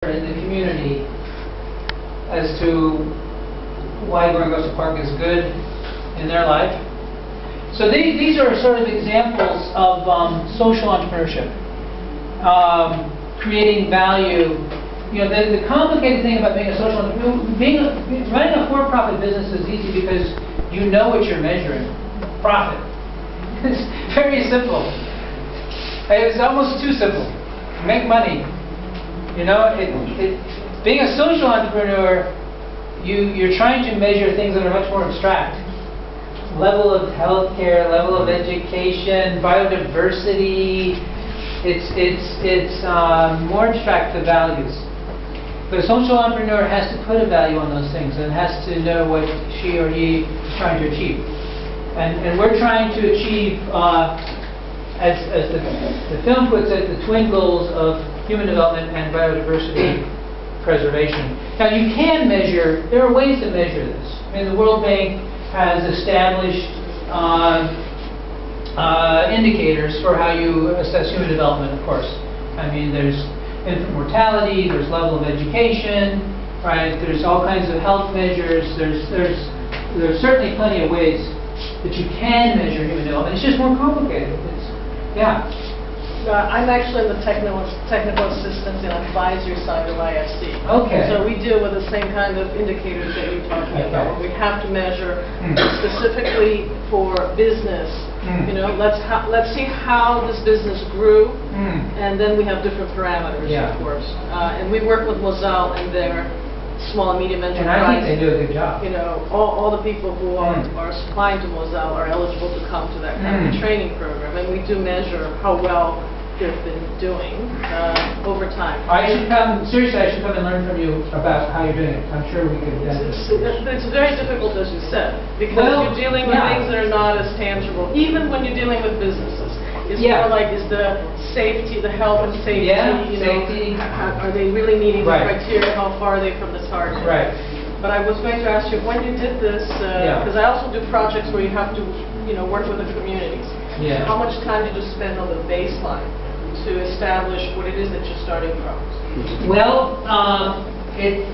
in the community as to why Gorongosa Park is good in their life. So these are sort of examples of social entrepreneurship, creating value. You know, the complicated thing about being a social entrepreneur, running a for-profit business is easy because you know what you're measuring: profit. It's very simple. It's almost too simple. Make money. You know, being a social entrepreneur, you're trying to measure things that are much more abstract. Level of healthcare, level of education, biodiversity. It's more abstract to values. But a social entrepreneur has to put a value on those things and has to know what she or he is trying to achieve. And we're trying to achieve, as the film puts it, the twin goals of human development and biodiversity preservation. Now you can measure, there are ways to measure this. I mean, the World Bank has established indicators for how you assess human development, of course. I mean, there's infant mortality, there's level of education, right? There's all kinds of health measures. There's certainly plenty of ways that you can measure human development. It's just more complicated. Yeah. I'm actually in the technical assistance and advisory side of IFC. Okay. So we deal with the same kind of indicators that you're talking about. We have to measure specifically for business. You know, let's see how this business grew, and then we have different parameters, of course. And we work with Mozal and their small and medium enterprise. And I think they do a good job. You know, all the people who are supplying to Mozal are eligible to come to that kind of training program, and we do measure how well they've been doing over time. Seriously, I should come and learn from you about how you're doing it. I'm sure we could. It's very difficult, as you said, because you're dealing with things that are not as tangible, even when you're dealing with businesses. It's more like, is the safety, the health and safety, you know, are they really meeting the criteria? How far are they from the target? Right. But I was going to ask you, when you did this, because I also do projects where you have to, you know, work with the communities. Yeah. How much time did you spend on the baseline to establish what it is that you're starting from? Well, it's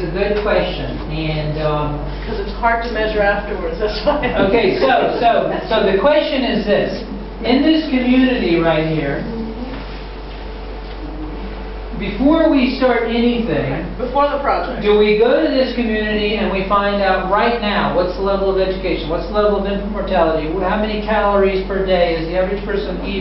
a good question, and because it's hard to measure afterwards. That's why. Okay, so the question is this: in this community right here, before we start anything, before the project, do we go to this community and we find out right now what's the level of education, what's the level of infant mortality, how many calories per day is the average person eating?